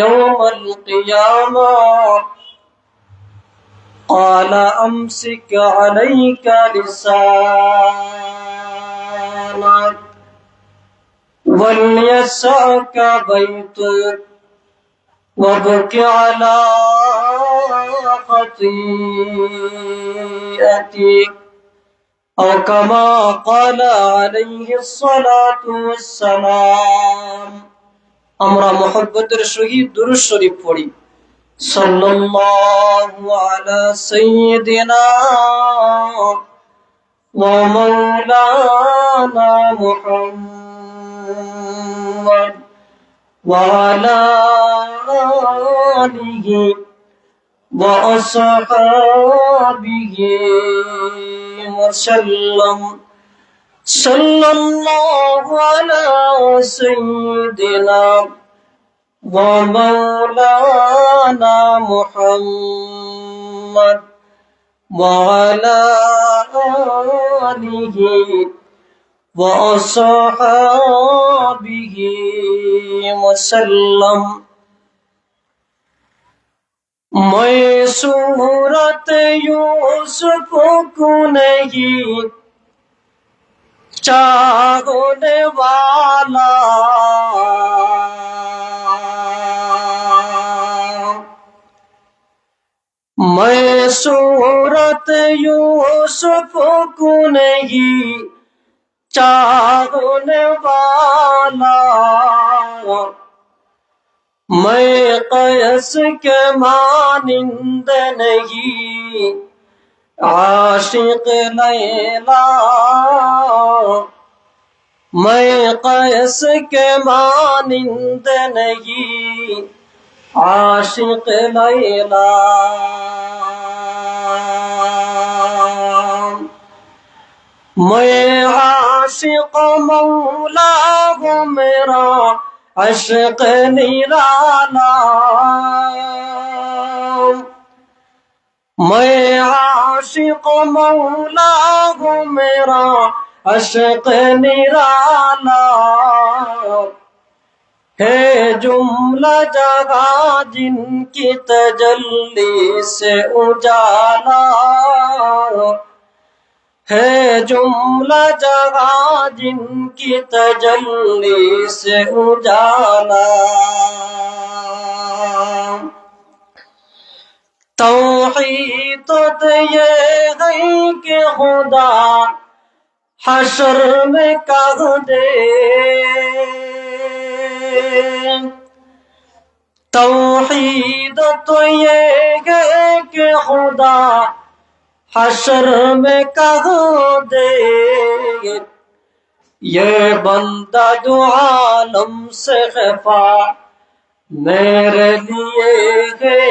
يوم القيامة قال أمسك عليك لسانك وليسعك بيتك وابك على خطيئتك أو كما قال عليه الصلاة والسلام আমরা মুহাব্বতের সহিত দুরূদ শরীফ পড়ি সাল্লাল্লাহু আলা সাইয়্যিদিনা ওয়া মাওলানা মুহাম্মদ ওয়া আলা আলিহি ওয়া আসহাবিহি ওয়া সাল্লাম সাল্লাল্লাহু আলা সাইয়্যিদিনা ওয়া মাওলানা মুহাম্মদ ওয়া আলা আলিহি ওয়া আসহাবিহি ওয়া সাল্লাম। मैं सूरत यूसुफ को नहीं चाहने वाला, मैं सूरत यूसुफ को नहीं चाहने वाला, मैं कैस के मानिंद नहीं आशिक लैला, मैं कैस के मानिंद नहीं आशिक लैला, मैं आशिक मौला हूँ मेरा अश्क निराला, मैं आशिक मौला हूँ मेरा अश्क निराला, है जुमला जगह जिनकी तजल्ली से उजाला, है जुमला जगह जिनकी तजल्ली से उजाला, तौहीद तो ये है कि खुदा हशर में कह दे, तौहीद तो ये है कि खुदा हशर में कह दे, ये बंदा दो आलम से खफा मेरे लिए है,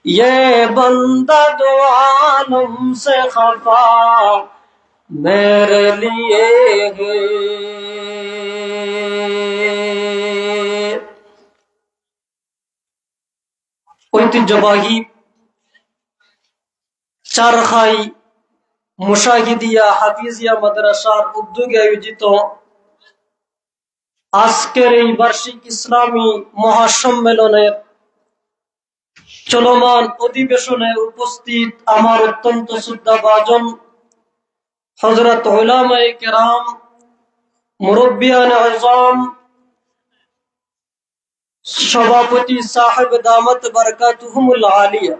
ये बंदा दो आलम से खफा मेरे लिए है। ঐতিহ্যবাহী চারখাই মুশাহিদিয়া হাফিজিয়া মাদ্রাসার উদ্যোগে আয়োজিত আজকের এই বার্ষিক ইসলামী মহাসম্মেলনের চলমান অধিবেশনে উপস্থিত আমার অত্যন্ত শ্রদ্ধাভাজন হযরত উলামায়ে কেরাম, মুরব্বিয়ান আযম, সভাপতি সাহেব দামাত বারাকাতুহুমুল আলিয়া,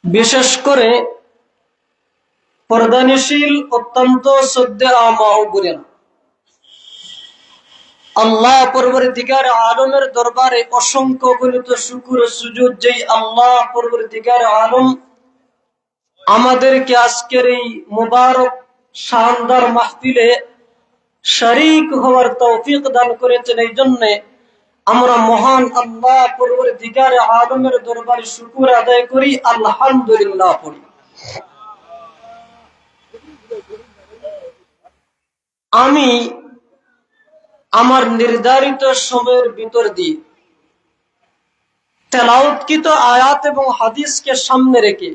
বিশেষ করে পর্দানিশীল অত্যন্ত শ্রদ্ধেয় মা ও বোনেরা, আল্লাহ পরবর্তীকার আলমের দরবারে অসংখ্য গণিত শুকর ও সুজুদ যেই আল্লাহ পরবর্তীকার আলম আমাদেরকে আজকের এই মুবারক শানদার মাহফিলে শরীক হওয়ার তৌফিক দান করেছেন। এই জন্য আমরা মহান আল্লাহ পরবর্তীকার আলমের দরবারে শুকর আদায় করি, আলহামদুলিল্লাহ পড়ি। আমি আমার নির্ধারিত সময়ের ভিতর দিয়ে তেলাওয়াতকৃত আয়াত এবং হাদিসকে সামনে রেখে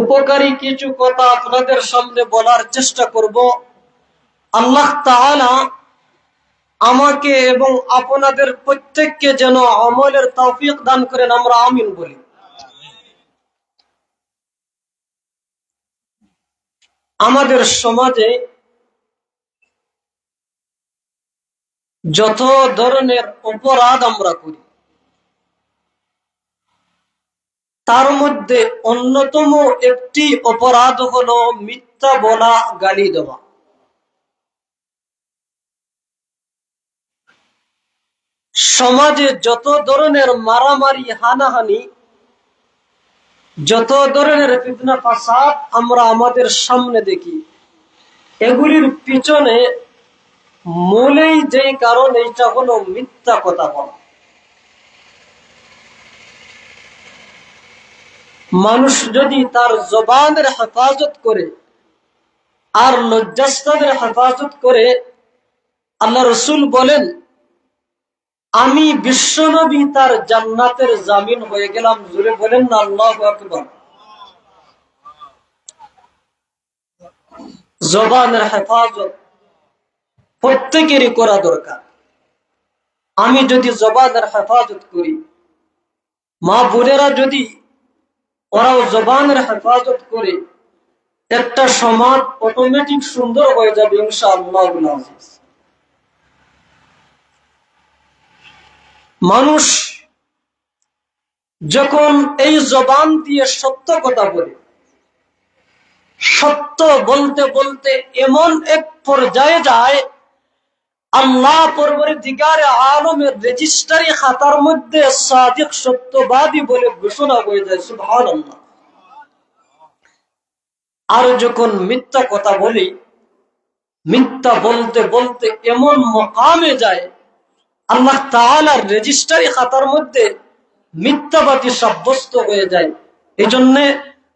উপকারী কিছু কথা আপনাদের সামনে বলার চেষ্টা করব। আল্লাহ তাআলা আমাকে এবং আপনাদের প্রত্যেককে যেন আমলের তৌফিক দান করেন, আমরা আমিন বলি। আমাদের সমাজে যত ধরনের অপরাধ আমরা করি, তার মধ্যে অন্যতম একটি অপরাধ হলো মিথ্যা বলা, গালি দেওয়া। সমাজে যত ধরনের মারামারি, হানাহানি, যত ধরনের ফিতনা ফাসাদ আমরা আমাদের সামনে দেখি, এগুলির পিছনে মূলেই যে কারণ, এইটা হলো মিথ্যা কথা বলা। মানুষ যদি তার জবানের হেফাজত করে আর লজ্জাস্থানের হেফাজত করে, আল্লাহ রসুল বলেন, আমি বিশ্বনবী তার জান্নাতের জামিন হয়ে গেলাম। জোরে বলেন না আল্লাহু আকবার। জবানের হেফাজত প্রত্যেকেরই করা দরকার। আমি যদি জবানের হেফাজত করি, মা বোনেরা যদি ওরাও জবানের হেফাজত করে, একটা সমাজ অটোমেটিক সুন্দর হয়ে যাবে ইনশাআল্লাহ। মানুষ যখন এই জবান দিয়ে সত্য কথা বলে, সত্য বলতে বলতে এমন এক পর্যায়ে যায়, আল্লাহ পরবর্তীকারে আলমের রেজিস্ট্রারি খাতার মধ্যে সাদিক, সত্যবাদী বলে ঘোষণা হয়ে যায়। সুবহানাল্লাহ। আর যখন মিথ্যা কথা বলি, মিথ্যা বলতে বলতে এমন মকামে যায়, আল্লাহ তাআলার রেজিস্ট্রারি খাতার মধ্যে মিথ্যাবাদী সাব্যস্ত হয়ে যায়। এই জন্য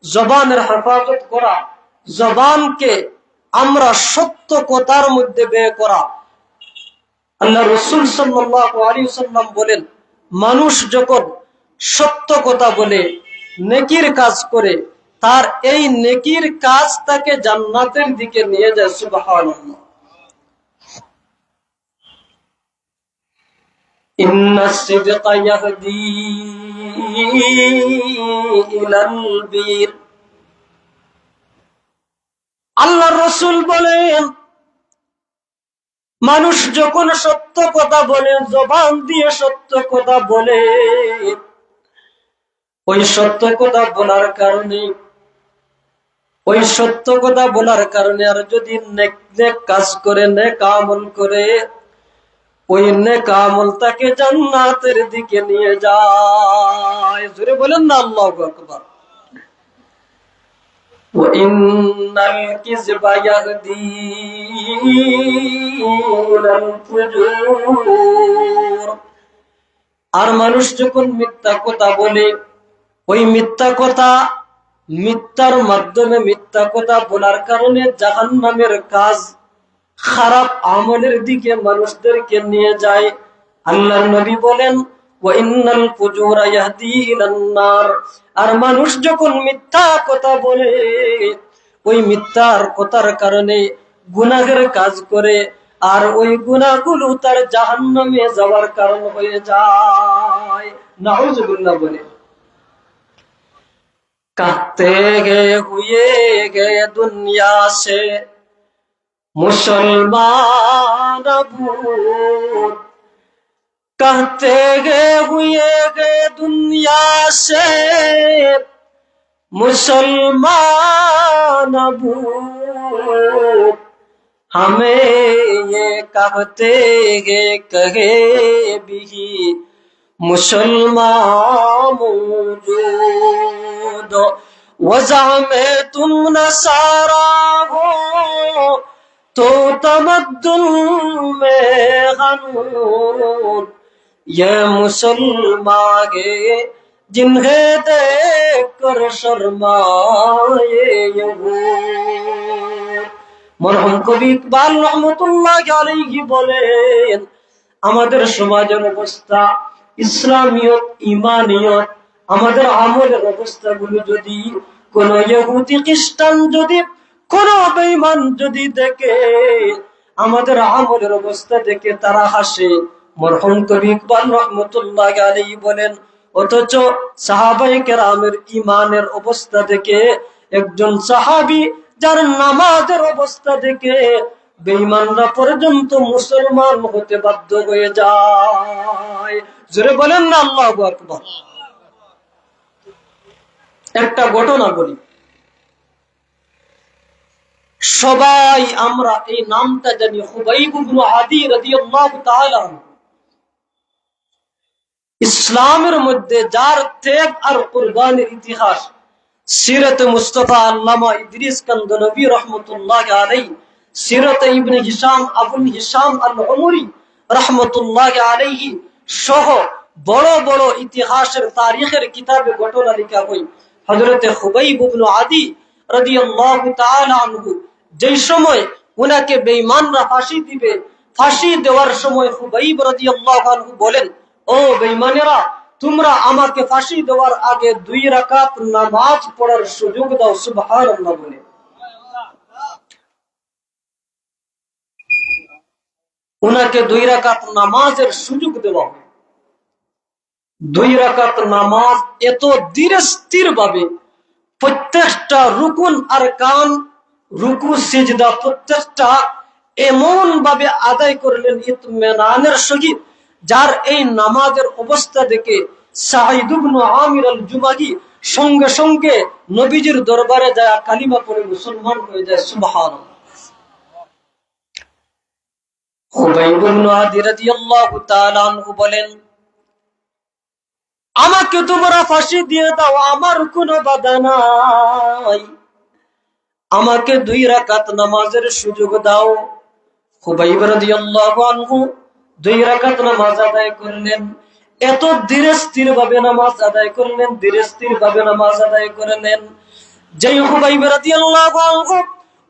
জবানের হেফাজত করা, জবানকে আমরা সত্য কথার মধ্যে ব্যয় করা। আল্লাহ রসুল সাল্লাল্লাহু আলাইহি ওয়াসাল্লাম বলেন, মানুষ যখন সত্য কথা বলে, নেকির কাজ করে, তার এই নেকির কাজ তাকে জান্নাতের দিকে নিয়ে যায়। সুবহানাল্লাহ। ইন্নাস সিদকা ইয়াহদি ইলাল বীর। আল্লাহ রসুল বলেন, মানুষ যখন সত্য কথা বলে, জবান দিয়ে সত্য কথা বলে, ওই সত্য কথা বলার কারণে, ওই সত্য কথা বলার কারণে আর যদি নেক নেক কাজ করে, নেক আমল করে, ওই নেক আমল তাকে জান্নাতের দিকে নিয়ে যায়। জোরে বলেন না আল্লাহু আকবার। ওয়াইন্নাল কিযবা ইয়াহদি ইলাল ফুজুর। আর মানুষ যখন মিথ্যা কথা বলে, ওই মিথ্যা কথা, মিথ্যার মাধ্যমে, মিথ্যা কথা বলার কারণে জাহান্নামের কাজ, খারাপ আমলের দিকে মানুষদেরকে নিয়ে যায়। আল্লাহর নবী বলেন, ওয়াইন্নাল ফুজুরা ইয়াহদি ইলান নার। আর মানুষ যখন মিথ্যা কথা বলে, ওই মিথ্যার কথার কারণে গুনাহের কাজ করে, আর ওই গুনাহগুলো তার জাহান্নামে যাওয়ার কারণ হয়ে যায়। নাউজুবিল্লাহ বলে। कहते गए हुए गए दुनिया से मुसलमान अबूद। कहते गए हुए गए दुनिया से मुसलमान अबूद। हमें ये कहते गए कहे भी मुसलमान मौजूद। वज़ा में तुम नसारा हो तो तमद्दुन में ग़नून। ये मुसलमान है जिन्हें देख कर शर्माए यहूद। মরহুম কবি ইকবাল রহমতুল্লাহ আলাইহি বলেন, আমাদের সমাজের অবস্থা, ইসলামিয়ত, ইমানিয়ত, আমাদের আমলের অবস্থাগুলো যদি কোন ইহুদি খ্রিস্টান, যদি কোন বেঈমান যদি দেখে, আমাদের আমলের অবস্থা দেখে তারা হাসে। মরহুম কবি ইকবাল রহমতুল্লাহ আলাইহি বলেন, অথচ সাহাবায়ে কেরামের ইমানের অবস্থা দেখে একজন সাহাবী যার নামাজের অবস্থা দেখে বেঈমানরা পর্যন্ত মুসলমান হতে বাধ্য হয়ে যায়। জোরে বলেন না আল্লাহু আকবার। একটা ঘটনা বলি, সবাই আমরা এই নামটা জানি, খুবাইব ইবনে আদি রাদিয়াল্লাহু তাআলা। ইসলামের মধ্যে যার ত্যাগ আর কুরবানির ইতিহাস সিরাত মুস্তাফা আল্লামা ইদ্রিস কান্দনবী রহমতুল্লাহ আলাইহি, সিরাত ইবনে হিশাম আবুল হিশাম আল উমরি রহমতুল্লাহ আলাইহি সহ বড় বড় ইতিহাসের তারিখের কিতাবে ঘটনা লেখা হয়। হযরত খুবাইব ইবনে আদি রাদিয়াল্লাহু তাআলা আনহু যেই সময় উনাকে বেঈমানরা ফাঁসি দিবে, ফাঁসি দেওয়ার সময় খুবাইব রাদিয়াল্লাহু আনহু বলেন, ও বেঈমানেরা, তোমরা আমাকে ফাঁসি দেওয়ার আগে 2 রাকাত নামাজ পড়ার সুযোগ দাও। সুবহানাল্লাহ বলে উনাকে 2 রাকাত নামাজের সুযোগ দেওয়া হয়। 2 রাকাত নামাজ এত ধীরে স্থির ভাবে প্রত্যেকটা রুকুন আর কান, রুকু সিজদা প্রত্যেকটা এমন ভাবে আদায় করলেন ইতমিনানের সহিত, যার এই নামাজের অবস্থা দেখে সাঈদ ইবনে আমির আল জুমাহি সঙ্গে সঙ্গে নবীজির দরবারে যায় কালিমা পড়ে মুসলমান হয়ে যায়। সুবহানাল্লাহ। খুবাইব ইবনে আদি রাদিয়াল্লাহু তাআলা আনহু বলেন, আমাকে তোমরা ফাঁসি দিয়ে দাও, আমার কোনো বাধা নাই, আমাকে 2 রাকাত নামাজের সুযোগ দাও। খুবাইব রাদিয়াল্লাহু আনহু 2 রাকাত নামাজ আদায় করলেন। এত ধীরে স্থির ভাবে নামাজ আদায় করলেন, ধীরে স্থির ভাবে নামাজ আদায় করলেন। যেই খুবাইব রাদিয়াল্লাহু আনহু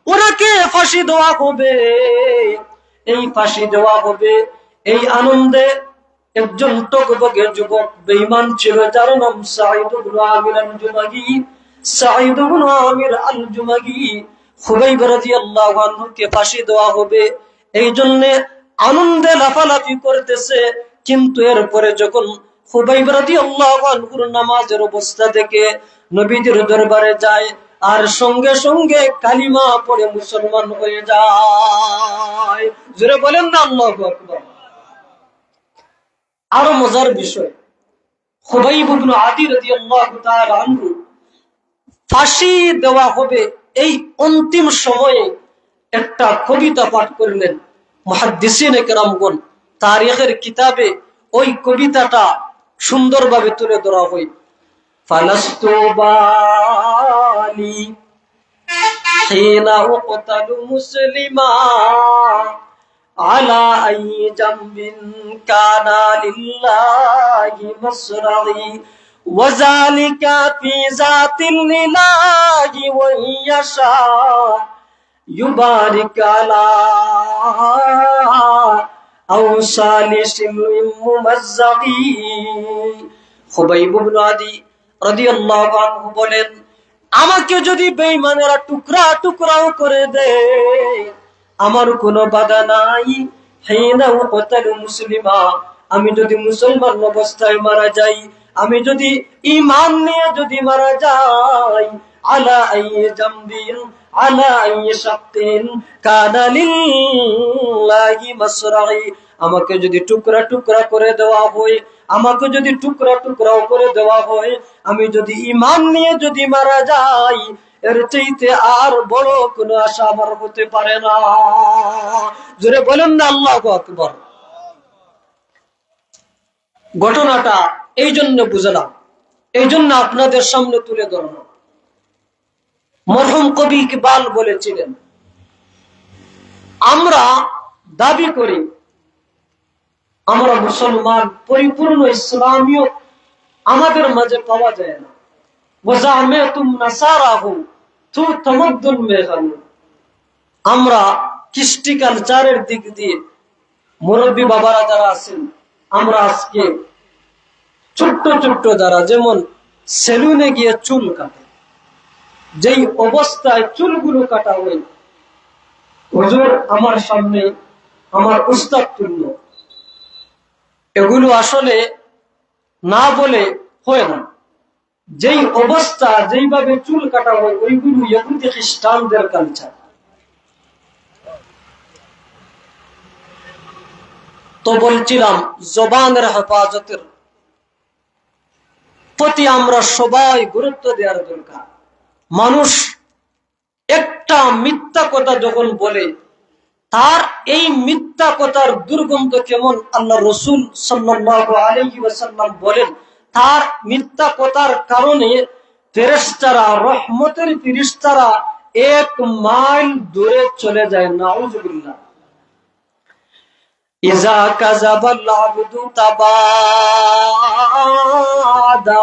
ওনাকে ফাঁসি দেওয়া হবে, এই ফাঁসি দেওয়া হবে, এই আনন্দে একজন টকবগে যুবক বেঈমান ছিল, যার নাম সাঈদ ইবনে আমির আল জুমাহি। সাঈদ ইবনে আমির আল জুমাহি খুবাইব রাদিয়াল্লাহু আনহুকে ফাঁসি দেওয়া হবে এই জন্য আনন্দে লাফালাফি করতেছে। কিন্তু এরপরে যখন খুবাইব রাদিয়াল্লাহু আনহুর নামাজের অবস্থা দেখে নবীজির দরবারে যায় আর সঙ্গে সঙ্গে কালিমা পড়ে মুসলমান হয়ে যায়। জোরে বলেন না আল্লাহু আকবার। আরো মজার বিষয়, খুবাইব ইবনে আদি রাদিয়াল্লাহু তাআলা আনহু ফাঁসি দেওয়া হবে এই অন্তিম সময়ে একটা কবিতা পাঠ করলেন। মুহাদ্দিসিনে কেরামগণ তারিখের কিতাবে ওই কবিতাটা সুন্দরভাবে তুলে ধরা হয়। ফালাস্তু বালি হিনা উকতালু মুসলিমা আলা আই জামবিন কানা লিল্লাহি মাসরাই ওয়াযালিকা ফি যাতিল ইলাহি ওয়া ইয়াশা ইউবারিক আলা আওসালিশিল মুমাজ্জাগি। খুবাইব ইবনে আদি রাদিয়াল্লাহু আনহু বলেন, আমাকে যদি বেঈমানেরা টুকরা টুকরাও করে দেয় আমার কোনো বাধা নাই। হিনা উকতালু মুসলিমা, আমি যদি মুসলমান অবস্থায় মারা যাই, আমি যদি ঈমান নিয়ে যদি মারা যাই, আলা আই জামবিন আলা আই শাক্কিন কানা লিল্লাহি মাসরাই, আমাকে যদি টুকরা টুকরা করে দেওয়া হয়, আমাকে যদি টুকরা টুকরাও করে দেওয়া হয়, আমি যদি ঈমান নিয়ে যদি মারা যাই, এর চাইতে আর বড় কোনো আশা আমার হতে পারে না। জোরে বলেন না আল্লাহু আকবার। ঘটনাটা এই জন্য বুঝলাম, এই জন্য আপনাদের সামনে তুলে ধরলাম। মরহুম কবি ইকবাল বলেছিলেন, আমরা দাবি করি আমরা মুসলমান, পরিপূর্ণ ইসলামীয় আমাদের মাঝে পাওয়া যায় না। আমরা কৃষ্টি কালচারের দিক দিয়ে মুরব্বী বাবারা যারা আছেন, আমরা আজকে ছোট্ট ছোট্ট যারা যেমন সেলুনে গিয়ে চুল কাটে, যেই অবস্থায় চুলগুলো কাটা হয়, হুজুর আমার সামনে আমার উস্তাদ তুল্য, এগুলো আসলে না বলে হয় না। যেই অবস্থা, যেইভাবে চুল কাটা হয়, ওইগুলো ইহুদি খ্রিস্টানদের কালচার। তো বলছিলাম জবানের হেফাজতের প্রতি আমরা সবাই গুরুত্ব দেওয়ার দরকার। মানুষ একটা মিথ্যা কথা যখন বলে, তার এই মিথ্যা কথার দুর্গন্ধ কেমন আল্লাহ রসুল সাল্লাল্লাহু আলাইহি ওয়াসাল্লাম বলেন, তার মিথ্যা কথার কারণে ফেরেশতারা, রহমতের ফেরেশতারা 1 মাইল দূরে চলে যায়। নাউযুবিল্লাহ। ইযা কাযাবাল আবদু তাবাদা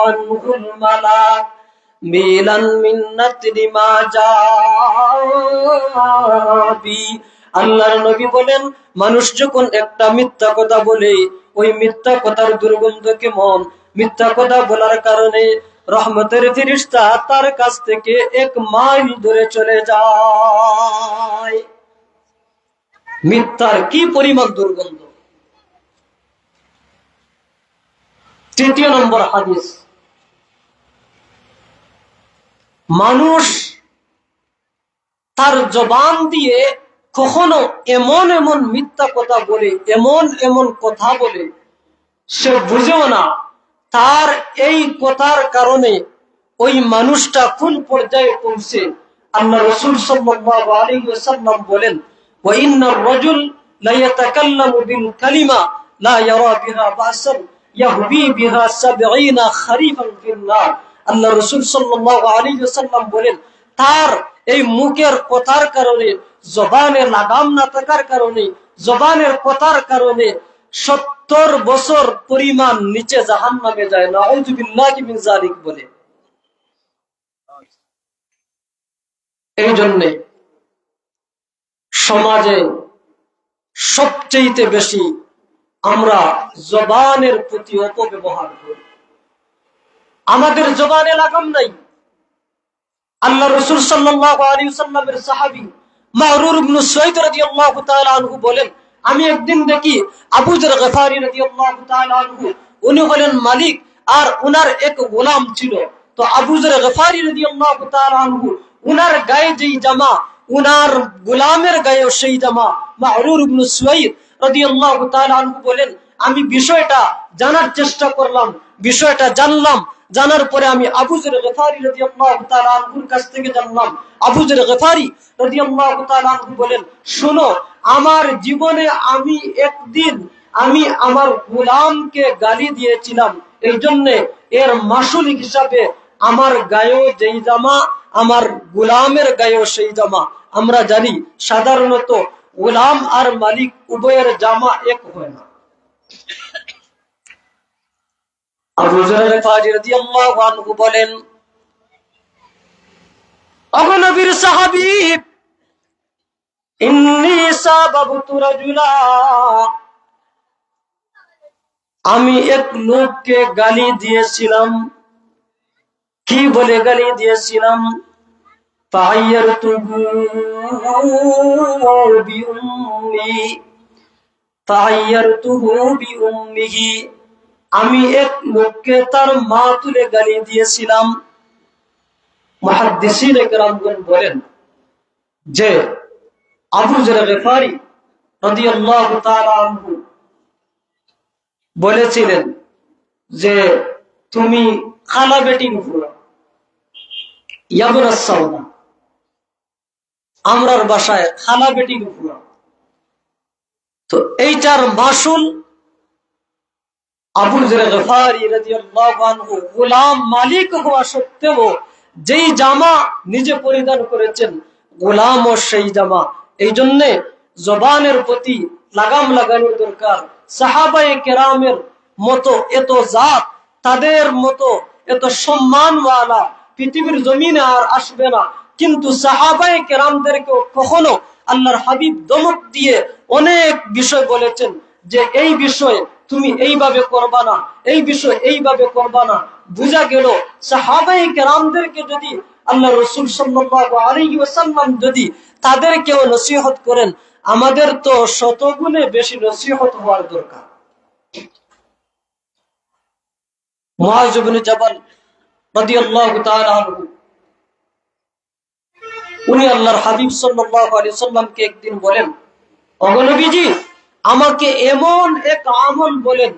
আনহুল মালাক মিলান মিন্নাতি মা জাবি। আল্লাহর নবী বলেন, মানুষ যখন একটা মিথ্যা কথা বলে, ওই মিথ্যা কথার দুর্গন্ধ কেমন, মিথ্যা কথা বলার কারণে রহমতের ফেরেশতা তার কাছ থেকে 1 মাইল দূরে চলে যায়। মিথ্যার কি পরিমাণ দুর্গন্ধ। 3 নম্বর হাদিস, মানুষ তার জবান দিয়ে কখনো এমন এমন মিথ্যা কথা বলে, এমন এমন কথা বলে, সে বুঝেও না তার এই কথার কারণে ওই মানুষটা কোন পর্যায়ে পৌঁছে। আল্লাহ রাসূল সাল্লাল্লাহু আলাইহি ওয়াসাল্লাম বলেন, ওয়া ইন্নার রাজুল লা ইয়াতাকাল্লামু বিল কালিমা লা ইয়ারা বিহা বাসান ইয়াহবি বিহা 70 খরিফান ফিন নার। আল্লাহ রাসূল সাল্লাল্লাহু আলাইহি ওয়াসাল্লাম বলেন, তার এই মুখের কথার কারণে, জবানে লাগাম না থাকার কারণে, জবানের কথার কারণে 70 বছর পরিমাণ নিচে জাহান্নামে যায়। নাউযুবিল্লাহি মিন যালিক বলে। এই জন্যে সমাজে সবচেয়ে বেশি আমরা জবানের প্রতি অপব্যবহার করি। আমাদের জবানে লাগাম নাই। আল্লাহ রাসূল সাল্লাল্লাহু আলাইহি ওয়াসাল্লামের সাহাবী মারুর ইবনে সুয়াইদ রাদিয়াল্লাহু তাআলা আনহু বলেন, আমি একদিন দেখি আবু যর গফারি রাদিয়াল্লাহু তাআলা আনহু, উনি হলেন মালিক আর উনার এক গোলাম ছিল। তো আবু যর গফারি রাদিয়াল্লাহু তাআলা আনহু, উনার গায়ে যেই জামা, উনার গোলামের গায়েও সেই জামা। মারুর ইবনে সুয়াইদ রাদিয়াল্লাহু তাআলা আনহু বলেন, আমি বিষয়টা জানার চেষ্টা করলাম, বিষয়টা জানলাম। জানার পরে আমি আবু যর গফারি রাদিয়াল্লাহু তাআলা আনহুর কাছ থেকে জানলাম। আবু যর গফারি রাদিয়াল্লাহু তাআলা আনহু বলেন, শোনো, আমার জীবনে আমি একদিন আমার গোলামকে গালি দিয়েছিলাম, এই জন্য এর মাসুল হিসাবে আমার গায়েও যেই জামা, আমার গোলামের গায়েও সেই জামা। আমরা জানি সাধারণত গোলাম আর মালিক উভয়ের জামা এক হয় না। আবু যর গফারি রাদিয়াল্লাহু আনহু বলেন, ওগো নবীর সাহাবী, ইন্নী সাবাবতু রাজুলা, আমি এক লোককে গালি দিয়েছিলাম। কি বলে গালি দিয়েছিলাম? ফাআইয়ারতুহু বিউম্মি, ফাআইয়ারতুহু বিউম্মিহি, আমি এক লোককে তার মা তুলে গালি দিয়েছিলাম। মুহাদ্দিসিনে কেরামগণ বলেন যে আবু যর গফারি রাদিয়াল্লাহু তাআলা আনহু বলেছিলেন যে তুমি খালা বেটি নুফুরা ইয়াবনাস সাওদা, আমরার ভাষায় খালা বেটি নুফুরা। তো এইটার মাসুল আবু যর গফারি রাদিয়াল্লাহু আনহু গোলাম মালিক হওয়া সত্ত্বেও যেই জামা নিজে পরিধান করেছেন, গোলামও সেই জামা। এই জন্যে জবানের প্রতি লাগাম লাগানোর দরকার। সাহাবায়ে কেরামের মতো এত জাত, তাদের মতো এত সম্মানওয়ালা পৃথিবীর জমিনে আর আসবে না। কিন্তু সাহাবায়ে কেরামদেরকেও কখনো আল্লাহর হাবিব দমক দিয়ে অনেক বিষয় বলেছেন যে এই বিষয়ে তুমি এইভাবে করবা না, এই বিষয় এইভাবে করবা না। বুঝা গেল সাহাবায়ে কেরামদেরকে যদি আল্লাহ রাসূল সাল্লাল্লাহু আলাইহি ওয়াসাল্লাম যদি তাদেরকেও নসিহত করেন। আমাদের তো শতগুণে বেশি নসিহত হওয়ার দরকার। মুআয ইবনে জাবাল রাদিয়াল্লাহু তাআলা আনহু, উনি আল্লাহর হাবিব সাল্লাল্লাহু আলাইহি সাল্লামকে একদিন বলেন, ওগো নবীজি, আমাকে এমন এক আমল বলেন,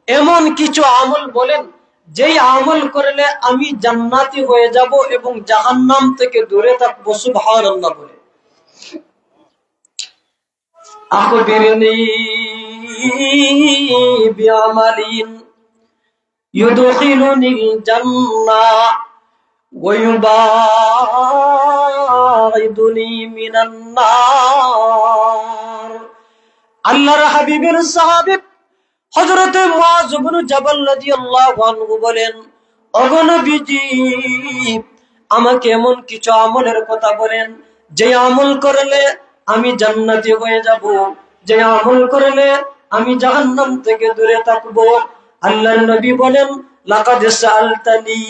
এমন কিছু আমল বলেন যেই আমল করলে আমি জান্নাতি হয়ে যাব এবং জাহান্নাম থেকে দূরে থাকবো। সুবহানাল্লাহ বলে। আখবিরনি বিআমালিন ইউদখিলুনিল জান্নাহ ওয়া ইউবাইদুনি মিনান নার। আল্লাহর হাবিবের সাহাবী হযরত মুআয ইবনে জাবাল রাদিয়াল্লাহু আনহু বলেন, ওগো নবীজি, আমাকে এমন কিছু আমলের কথা বলেন যে আমল করলে আমি জান্নাতি হয়ে যাব, যে আমল করলে আমি জাহান্নাম থেকে দূরে থাকব। আল্লাহর নবী বলেন, লাকাদ সাআলতানি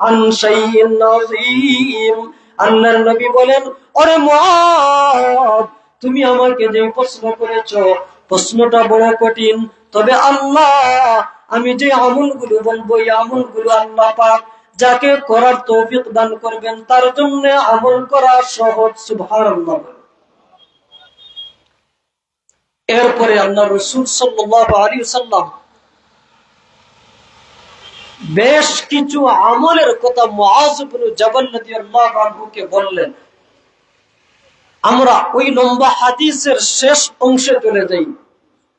আন শাইইন আযীম। আল্লাহর নবী বলেন, ওরে মুআয, তুমি আমাকে যে প্রশ্ন করেছো প্রশ্নটা বড় কঠিন, তবে আল্লাহ আমি যে আমলগুলো বলবো এই আমলগুলো আল্লাহ পাক যাকে করার তৌফিক দান করবেন তার জন্য আমল করা সহজ। সুবহানাল্লাহ। এরপরে আল্লাহ রাসূল সাল্লাল্লাহু আলাইহি ওয়াসাল্লাম বেশ কিছু আমলের কথা মুআয ইবনে জাবাল রাদিয়াল্লাহু আনহুকে বললেন। আমরা ওই লম্বা হাদিসের শেষ অংশে চলে যাই।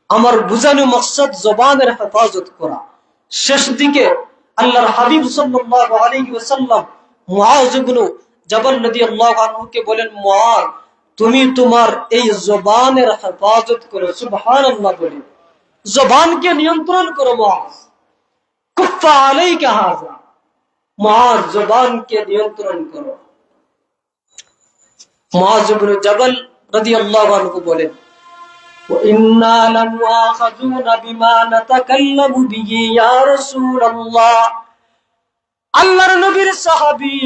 আমার বুঝানো মকসদ জবানের হেফাজত করা। শেষ দিকে আল্লাহর হাবিব সাল্লাল্লাহু আলাইহি ওয়াসাল্লাম মুআয ইবনে জাবাল রাদিয়াল্লাহু আনহুকে বলেন, মুআয, তুমি তোমার এই জবানের হেফাজত করো। সুবহানাল্লাহ বলে। জবানকে নিয়ন্ত্রণ করো মুআয। কুফা আলাইকা হাযা। মুআয, জবানকে নিয়ন্ত্রণ করো। মুআয ইবনে জাবাল রাদিয়াল্লাহু আনহু বলেন, وَإِنَّا لَمُؤَاخَذُونَ بِمَا نَتَكَلَّمُ بِهِ يَا رَسُولَ اللَّهِ। আল্লাহর নবীর সাহাবী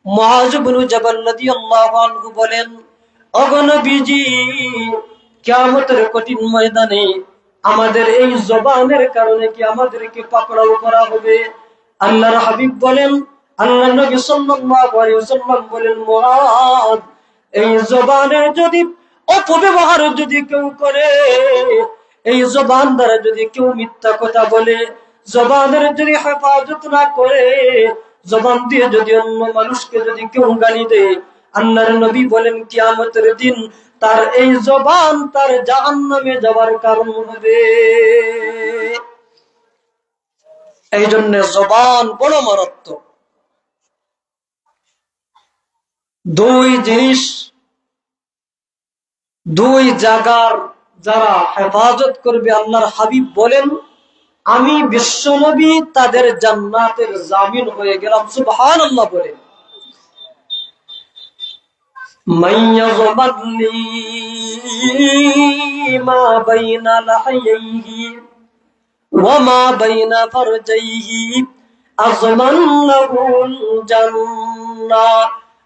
মুআয ইবনে জাবাল রাদিয়াল্লাহু আনহু বলেন, ওগো নবীজি, কিয়ামতের কঠিন ময়দানে আমাদের এই জবানের কারণে কি আমাদেরকে পাকড়াও করা হবে? আল্লাহর হাবিব বলেন, আল্লাহর নবী সাল্লাল্লাহু আলাইহি ওয়াসাল্লাম বলেন, মুআয, এই জবানের যদি অপব্যবহার যদি কেউ করে, এই জবান দ্বারা যদি কেউ মিথ্যা কথা বলে, জবানের যদি হেফাজত না করে, জবান দিয়ে যদি অন্য মানুষকে যদি কেউ গালি দেয়, আল্লাহর নবী বলেন কিয়ামতের দিন তার এই জবান তার জাহান্নামে যাওয়ার কারণ হবে। এই জন্য জবান বড় মারাত্মক। দুই জিনিস, দুই জায়গার যারা হেফাজত করবে আল্লাহর হাবিব বলেন, আমি বিশ্বনবী তাদের জান্নাতের জামিন হয়ে গেলাম। সুবহানাল্লাহ বলেন। মাইয়াযবাদনি মা বাইনা লাহইহি ওয়া মা বাইনা ফারজাইহি আযমান লাহুল জান্নাহ।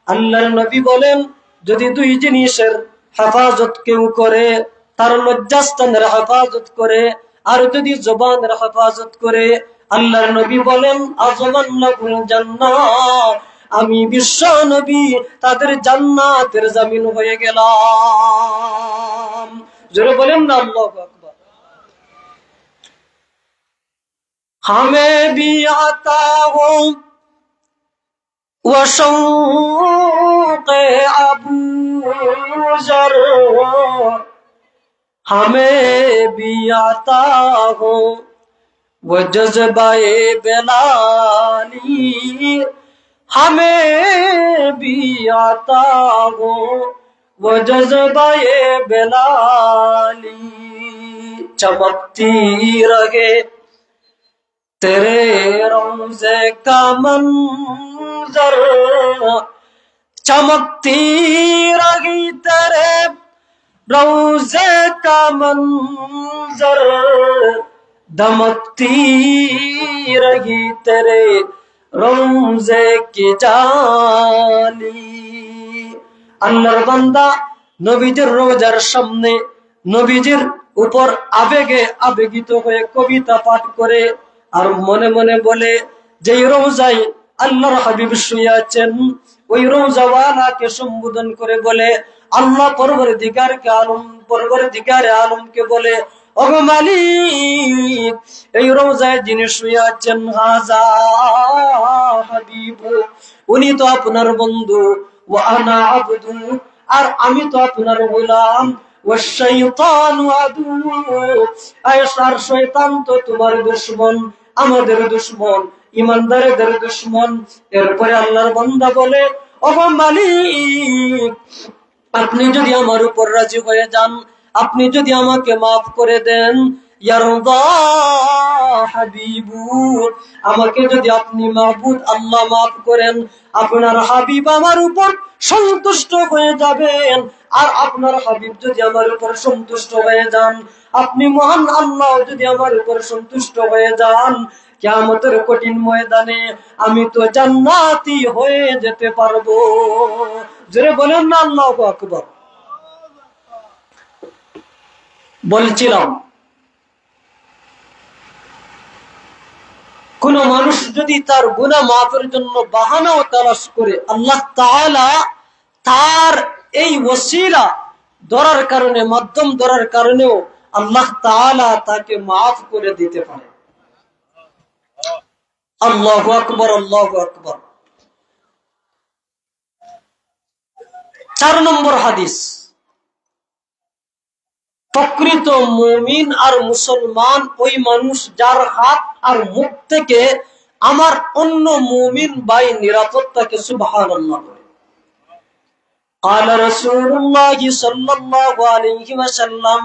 আল্লাহর নবী বলেন, যদি দুই জিনিসের হেফাজত কেউ করে, তার লজ্জাস্থানের হেফাজত করে, আর যদি জবানের হেফাজত করে, আল্লাহর নবী বলেন আযমান লাহুল জান্নাহ, আমি বিশ্ব নবী তাদের জান্নাতের জামিন হয়ে গেলাম। জোরে বলেন না আল্লাহু আকবার। हमें भी आता हो वो शौक़ अबू ज़र, हमें भी आता हो वो जज़्बा-ए बेलाली, हमें भी आता हो वो जज़्बा-ए बेलाली। चमकती रहे तेरे रोज़े का मंज़र, चमकती रही तेरे रोज़े का मंज़र, दमकती रही तेरे রোজে কি জালি। আল্লাহর বান্দা নবীজির রোজার সামনে নবীজির উপর আবেগে আবেগিত হয়ে কবিতা পাঠ করে আর মনে মনে বলে, যেই রোজায় আল্লাহর হাবিব শুয়ে আছেন ওই রোজাওয়ালাকে সম্বোধন করে বলে, আল্লাহ পরবর্তীকারকে আলম, পরবর্তীকারে আলমকে বলে, ওগো মালিক, এই রোজায় যিনি শুয়ে আছেন হাজা হাবিবু, উনি তো আপনার বন্ধু, ওয়া আনা আবদু, আর আমি তো আপনার গোলাম, ওয়া শাইতানু আদু, আর শয়তান তো তোমার দুশমন, আমাদের দুশমন, ইমানদারদের দুশমন। এরপরে আল্লাহর বান্দা বলে, ওগো মালিক, আপনি যদি আমার উপর রাজি হয়ে যান, আপনি যদি আমাকে মাফ করে দেন, ইয়ারদা হাবিবু, আমাকে যদি আপনি মাহবুদ আল্লাহ মাফ করেন, আপনার হাবিব আমার উপর সন্তুষ্ট হয়ে যাবেন। আর আপনার হাবিব যদি আমার উপর সন্তুষ্ট হয়ে যান, আপনি মহান আল্লাহ যদি আমার উপর সন্তুষ্ট হয়ে যান, কিয়ামতের কঠিন ময়দানে আমি তো জান্নাতি হয়ে যেতে পারবো। জোরে বলেন না আল্লাহু আকবার। বলছিলাম, কোন মানুষ যদি তার গুনাহ মাফের জন্য বাহানাও তালাশ করে, আল্লাহ তাআলা তার এই ওসিলা ধরার কারণে, মাধ্যম ধরার কারণেও আল্লাহ তাআলা তাকে মাফ করে দিতে পারে। আল্লাহু আকবার, আল্লাহু আকবার। 4 নম্বর হাদিস, প্রকৃত মুমিন আর মুসলমান ওই মানুষ যার হাত আর মুখ থেকে আমার অন্য মুমিন ভাই নিরাপত্তাকে সুবহানাল্লাহ বলে। قال رسول الله صلى الله عليه وسلم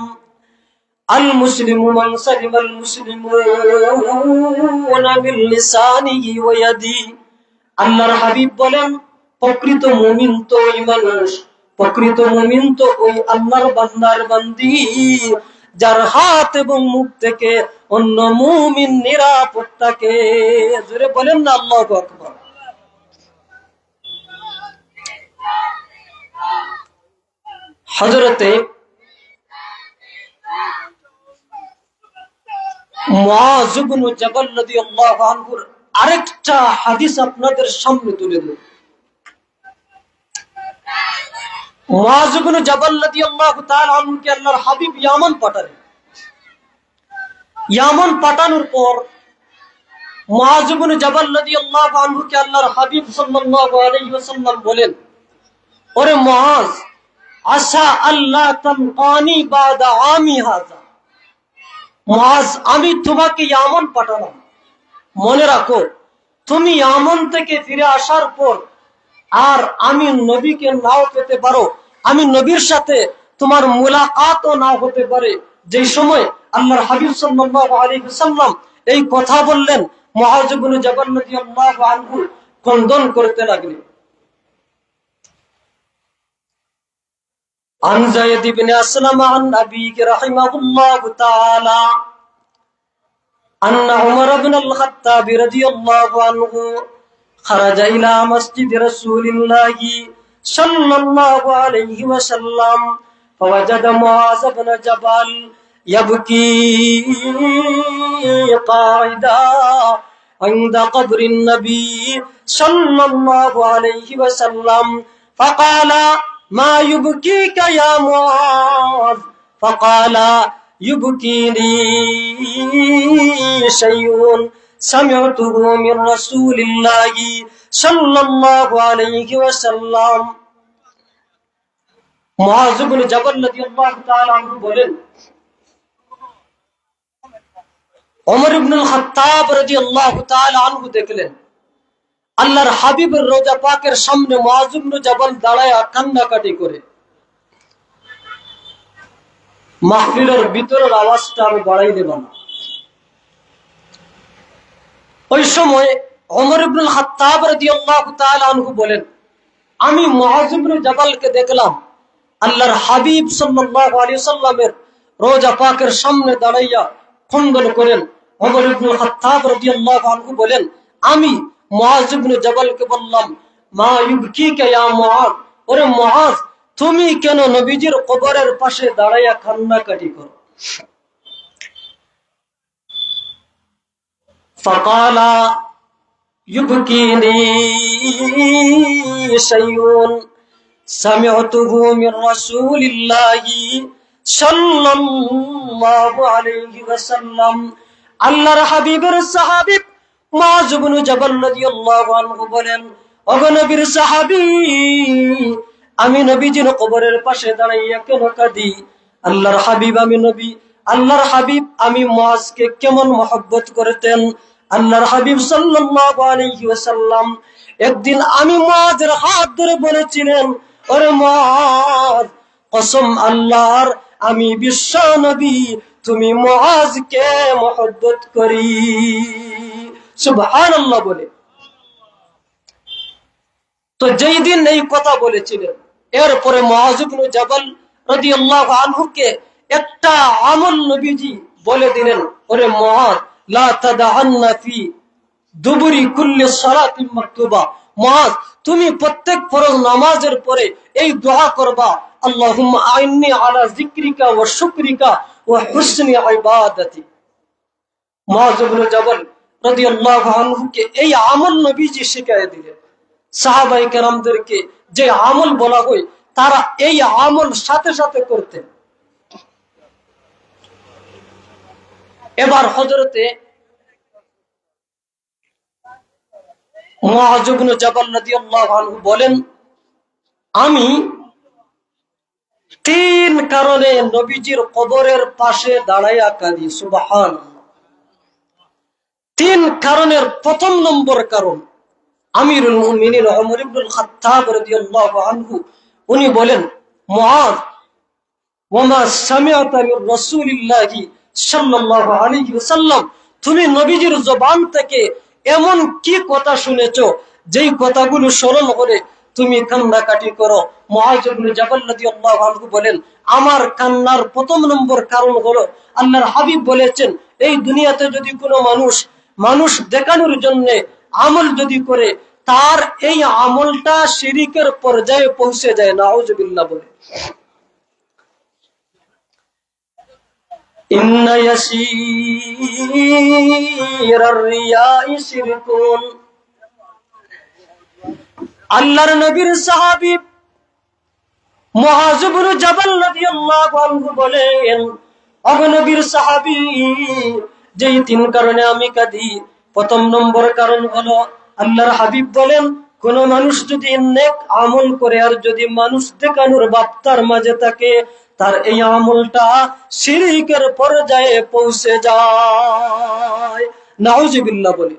المسلم من سلم المسلمون من لسانه ويده। আল্লাহর হাবিব বলেন, প্রকৃত মুমিন তো ওই মানুষ, প্রকৃত মুমিন তো ওই আল্লাহর বান্দার বান্দি যার হাত এবং মুখ থেকে অন্য মুমিন নিরাপদ থাকে। জোরে বলেন না আল্লাহু আকবার। হযরতে মুআয ইবনে জাবাল রাদিয়াল্লাহু আনহুর আরেকটা হাদিস আপনাদের সামনে তুলে দেব। মুআয ইবনে জাবাল রাদিয়াল্লাহু তাআলা আনহুকে আল্লাহর হাবিব ইয়ামান পাঠালেন। ইয়ামান পাঠানোর পর মুআয ইবনে জাবাল রাদিয়াল্লাহু আনহুকে আল্লাহর হাবিব সাল্লাল্লাহু আলাইহি ওয়াসাল্লাম বলেন, ওরে মুআয, আশা আল্লাহ তালকানি বাদা আমি হাযা। মুআয, আমি তোমাকে ইয়ামান পাঠালাম, মনে রাখো তুমি ইয়ামান থেকে ফিরে আসার পর আর আমি নবীকে নাও পেতে পারো, আমি নবীর সাথে তোমার মুলাকাতও নাও হতে পারে। যে সময় আল্লাহর হাবিব সাল্লাল্লাহু আলাইহি ওয়াসাল্লাম এই কথা বললেন, মুআয ইবনে জাবাল রাদিয়াল্লাহু আনহু ক্রন্দন করতে লাগলেন। عن زيد بن أسلم عن أبيه رحمه الله تعالى أن عمر بن الخطاب رضي الله عنه خرج إلى مسجد رسول الله صلى الله عليه وسلم فوجد معاذ بن جبل يبكي قاعدا عند قبر النبي صلى الله عليه وسلم فقال ما يبكيك يا معاذ؟ فقال يبكيني شيء سمعته من رسول الله صلى الله عليه وسلم। মুআয ইবনে জাবাল রাদিয়াল্লাহু তাআলা আনহু বলেন, ওমর ইবনুল খাত্তাব রাদিয়াল্লাহু তাআলা আনহু দেখলেন আল্লাহর হাবিবের রোজা পাকের সামনে মুআয ইবনে জাবাল দাঁড়ায় কান্নাকাটি করে। মাহফিলের ভিতরের আওয়াজটা আমি বাড়াই দেব না। ওই সময় ওমর ইবনুল খাত্তাব রাদিয়াল্লাহু তাআলা আনহু বলেন, আমি মুআয ইবনে জাবালকে দেখলাম আল্লাহর হাবিব সাল্লাল্লাহু আলাইহি ওয়াসাল্লামের রোজা পাকের সামনে দাঁড়াইয়া খণ্ডন করেন। ওমর ইবনুল খাত্তাব রাদিয়াল্লাহু আনহু বলেন, আমি মুআজ ইবনে জাবালকে বললাম, মা ইউবকিকা ইয়া মুআজ, ওরে মুআজ তুমি কেন নবীজির কবরের পাশে দাঁড়াইয়া কান্নাকাটি করো? ফাকালা ইউবকিনি শাইউন সামি'তুহু মির রাসূলিল্লাহি সাল্লাল্লাহু আলাইহি ওয়াসাল্লাম। আল্লাহর হাবিবের সাহাবী মুআজ ইবনে জাবাল রাদিয়াল্লাহু আনহু বলেন, ওগো নবীর সাহাবী, আমি নবীজির কবরের পাশে দাঁড়াইয়া কেন কাঁদি? আল্লাহর হাবিব, আমি নবী আল্লাহর হাবিব আমি মুআজকে কেমন মহব্বত করতেন। আল্লাহর হাবিব সাল্লাল্লাহু আলাইহি ওয়াসাল্লাম একদিন আমি মুআজের হাত ধরে বলেছিলেন, ওরে মুআজ, কসম আল্লাহর, আমি বিশ্ব নবী তুমি মুআজকে মহব্বত করি। সুবহানাল্লাহ বলে। তো যেই দিন এই কথা বলেছিলেন, এরপরে মুআজ ইবনে জাবাল রাদিয়াল্লাহু আনহুকে একটা আমল নবীজি বলে দিলেন, ওরে মুআজ, লা তাদআন্না ফি দুবুরি কুল্লি সালাতিন মাকতুবা। মুআজ, তুমি প্রত্যেক ফরজ নামাজের পরে এই দোয়া করবা, আল্লাহুম্মা আইন্নি আলা যিকরিকা ওয়া শুকরিকা ওয়া হুসনি ইবাদাতি। মুআজ ইবনে জাবাল রাদিয়াল্লাহু আনহুকে এই আমল নবীজি শিখিয়ে দিলেন। সাহাবায়ে কেরামদেরকে যে আমল বলা হয় তারা এই আমল সাথে সাথে করতেন। এবার হযরতে মুআজ ইবনে জাবাল রাদিয়াল্লাহু আনহু বলেন, আমি 3 কারণে নবীজির কবরের পাশে দাঁড়াইয়া কাঁদি। সুবহানাল্লাহ। 3 কারণের প্রথম নম্বর কারণ, আমিরুল মুমিনিন ওমর ইবনুল খাত্তাব রাদিয়াল্লাহু আনহু উনি বলেন, মুআজ, ওয়ামা সামি'তা মির রাসূলিল্লাহি সাল্লাল্লাহু আলাইহি ওয়াসাল্লাম, তুমি নবীজির জবান থেকে এমন কি কথা শুনেছো যেই কথাগুলো স্মরণ করে তুমি কান্নাকাটি করো? মুআজ ইবনে জাবাল রাদিয়াল্লাহু আনহু বলেন, আমার কান্নার প্রথম নম্বর কারণ হলো, আল্লাহর হাবিব বলেছেন, এই দুনিয়াতে যদি কোনো মানুষ দেখানোর জন্য আমল যদি করে, তার এই আমলটা শিরকের পর্যায়ে পৌঁছে যায়। নাউজুবিল্লাহ বলে। ইন্না ইয়াসীরার রিয়াই শিরকুন। আল্লাহর নবীর সাহাবী মুআজ ইবনে জাবাল রাদিয়াল্লাহু আনহু বলেন, ওগো নবীর সাহাবী, যেই 3 কারণে আমি কাঁদি, প্রথম নম্বর কারণ হলো, আল্লাহর হাবিব বলেন, কোন মানুষ যদি নেক আমল করে আর যদি মানুষ দেখানোর ভাব তার মাঝে থাকে, তার এই আমলটা শিরকের পর্যায়ে পৌঁছে যায়। নাউজুবিল্লাহ বলে।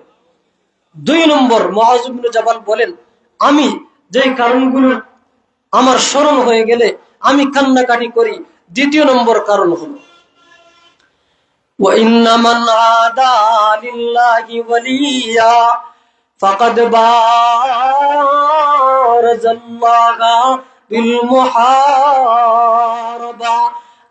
2 নম্বর, মুআজ ইবনে জাবাল বলেন, আমি যেই কারণগুলো আমার স্মরণ হয়ে গেলে আমি কান্নাকাটি করি, 2য় নম্বর কারণ হলো, ওয়া ইন্না মান আদা লিল্লাহি ওয়ালিয়া ফাকাদ বারাজাল্লাহা বিল মুহারাবা।